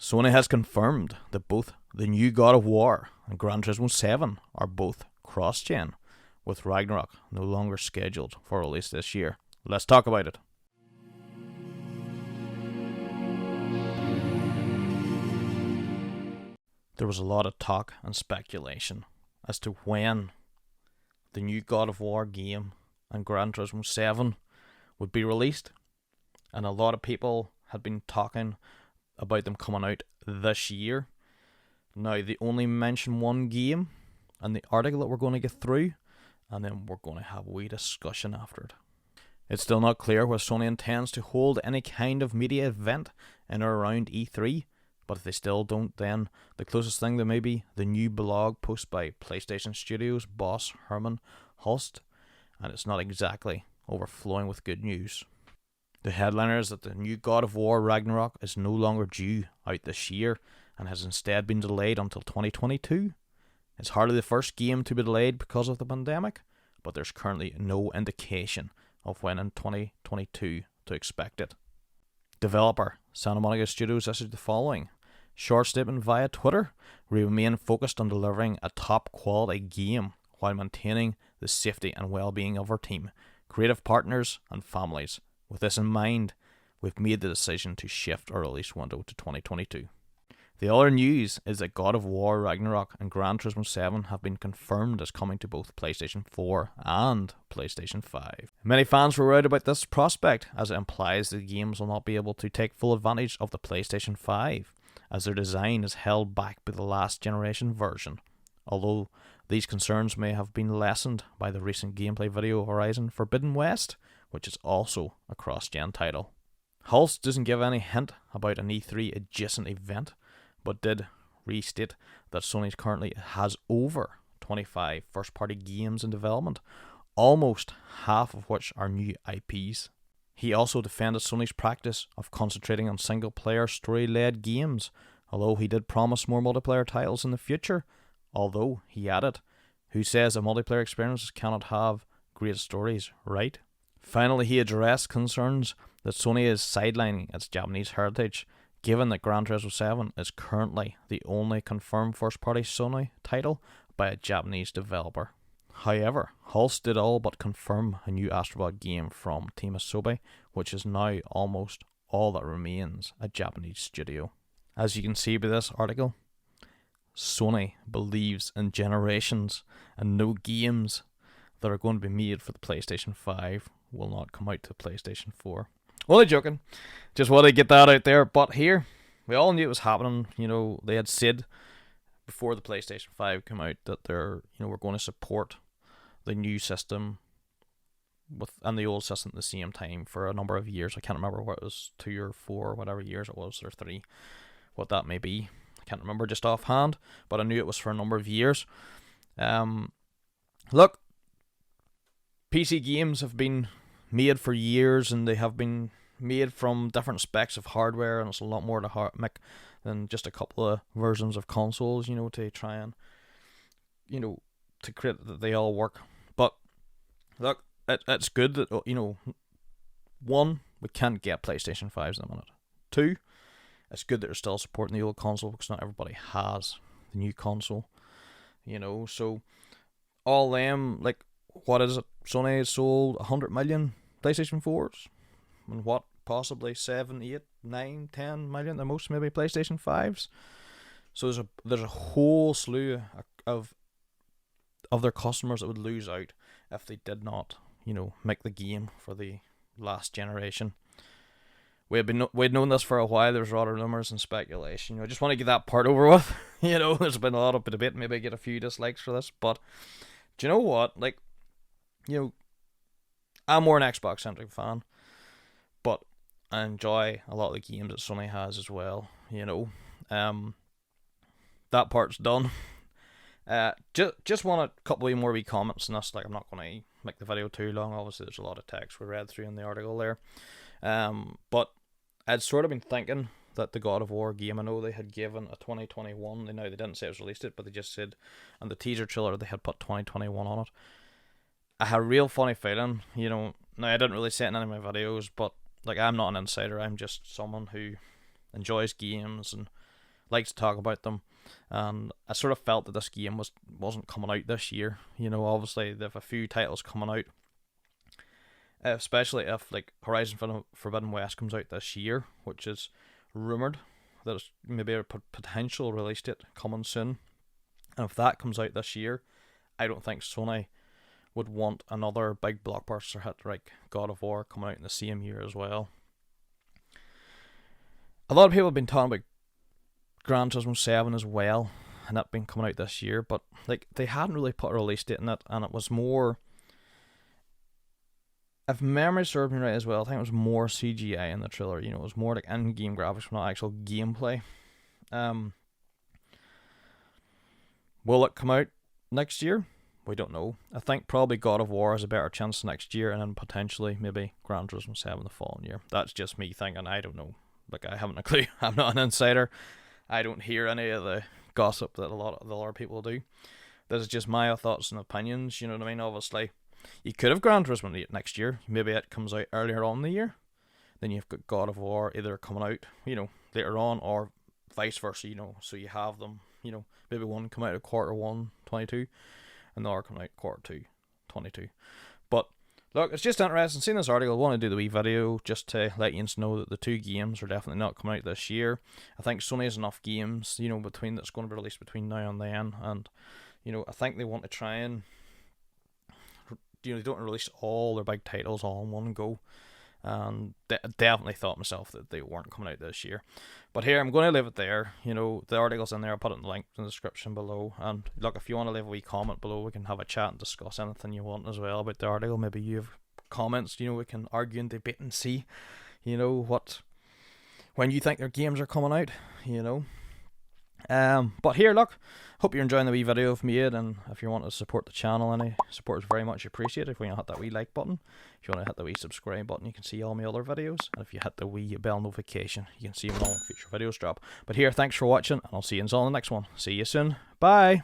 Sony has confirmed that both the new God of War and Gran Turismo 7 are both cross-gen, with Ragnarök no longer scheduled for release this year. Let's talk about it. There was a lot of talk and speculation as to when the new God of War game and Gran Turismo 7 would be released, and a lot of people had been talking about them coming out this year. Now, they only mention one game in the article that we're going to get through, and then we're going to have a wee discussion after it. It's still not clear whether Sony intends to hold any kind of media event in or around E3, but if they still don't, then the closest thing there may be the new blog post by PlayStation Studios boss Herman Hulst, and it's not exactly overflowing with good news. The headliner is that the new God of War Ragnarök is no longer due out this year and has instead been delayed until 2022. It's hardly the first game to be delayed because of the pandemic, but there's currently no indication of when in 2022 to expect it. Developer Santa Monica Studios issued the following short statement via Twitter: "We remain focused on delivering a top quality game while maintaining the safety and well-being of our team, creative partners and families. With this in mind, we've made the decision to shift our release window to 2022. The other news is that God of War Ragnarök and Gran Turismo 7 have been confirmed as coming to both PlayStation 4 and PlayStation 5. Many fans were worried about this prospect, as it implies the games will not be able to take full advantage of the PlayStation 5, as their design is held back by the last generation version. Although these concerns may have been lessened by the recent gameplay video of Horizon Forbidden West, which is also a cross-gen title. Hulst doesn't give any hint about an E3 adjacent event, but did restate that Sony currently has over 25 first-party games in development, almost half of which are new IPs. He also defended Sony's practice of concentrating on single-player story-led games, although he did promise more multiplayer titles in the future, although he added, "Who says that multiplayer experiences cannot have great stories, right?" Finally, he addressed concerns that Sony is sidelining its Japanese heritage, given that Gran Turismo 7 is currently the only confirmed first-party Sony title by a Japanese developer. However, Hulst did all but confirm a new Astrobot game from Team Asobi, which is now almost all that remains a Japanese studio. As you can see by this article, Sony believes in generations, and no games that are going to be made for the PlayStation 5 will not come out to PlayStation 4. Only joking. Just want to get that out there. But here, we all knew it was happening. You know, they had said before the PlayStation 5 came out that we're going to support the new system and the old system at the same time for a number of years. I can't remember what it was, 2 or 4, whatever years it was, or 3, what that may be. I can't remember just offhand, but I knew it was for a number of years. Look, PC games have been made for years, and they have been made from different specs of hardware, and it's a lot more to make than just a couple of versions of consoles, to try and, to create that they all work. But look, it's good that, one, we can't get PlayStation 5s in a minute. 2, it's good that they're still supporting the old console, because not everybody has the new console, so all them, like, what is it? Sony has sold 100 million PlayStation 4s, and what, possibly 7, 8, 9, 10 million, the most maybe PlayStation 5s. So there's a whole slew of their customers that would lose out if they did not, make the game for the last generation. We'd known this for a while. There's a lot of rumors and speculation. I just want to get that part over with. There's been a lot of debate. Maybe I get a few dislikes for this, but do you know what? Like, I'm more an Xbox-centric fan, but I enjoy a lot of the games that Sony has as well, that part's done. Just want a couple of more wee comments on this. Like, I'm not going to make the video too long. Obviously, there's a lot of text we read through in the article there. But I'd sort of been thinking that the God of War game, I know they had given a 2021, they didn't say it was released it, but they just said, and the teaser trailer, they had put 2021 on it. I had a real funny feeling, now I didn't really say it in any of my videos, but like, I'm not an insider, I'm just someone who enjoys games and likes to talk about them. And I sort of felt that this game wasn't coming out this year. You know, obviously they have a few titles coming out, especially if like Horizon Forbidden West comes out this year, which is rumored that it's maybe a potential release date coming soon. And if that comes out this year, I don't think Sony would want another big blockbuster hit like God of War coming out in the same year as well. A lot of people have been talking about Gran Turismo 7 as well, and that been coming out this year, but like they hadn't really put a release date in it, and it was more, if memory serves me right as well, I think it was more CGI in the trailer. You know, it was more like in-game graphics, not actual gameplay. Will it come out next year? We don't know. I think probably God of War has a better chance next year, and then potentially maybe Gran Turismo 7 the following year. That's just me thinking. I don't know. Like, I haven't a clue. I'm not an insider. I don't hear any of the gossip that a lot of people do. This is just my thoughts and opinions. You know what I mean? Obviously, you could have Gran Turismo next year. Maybe it comes out earlier on in the year. Then you've got God of War either coming out, you know, later on, or vice versa. You know, so you have them. You know, maybe one come out at Q1 22. And the other coming out Q2 22. But look, it's just interesting seeing this article. I want to do the wee video just to let you know that the two games are definitely not coming out this year. I think Sony has enough games, you know, between that's going to be released between now and then, and you know, I think they want to try and, you know, they don't release all their big titles all in one go. And definitely thought myself that they weren't coming out this year. But here, I'm going to leave it there. You know, the article's in there. I'll put it in the link in the description below. And look, if you want to leave a wee comment below, we can have a chat and discuss anything you want as well about the article. Maybe you have comments, you know, we can argue and debate and see, you know, when you think their games are coming out, you know. But here, look, hope you're enjoying the wee video I've made, and if you want to support the channel, any support is very much appreciated. If you want to hit that wee like button, if you want to hit the wee subscribe button, you can see all my other videos, and if you hit the wee bell notification, you can see when all future videos drop. But here, thanks for watching, and I'll see you in the next one. See you soon. Bye.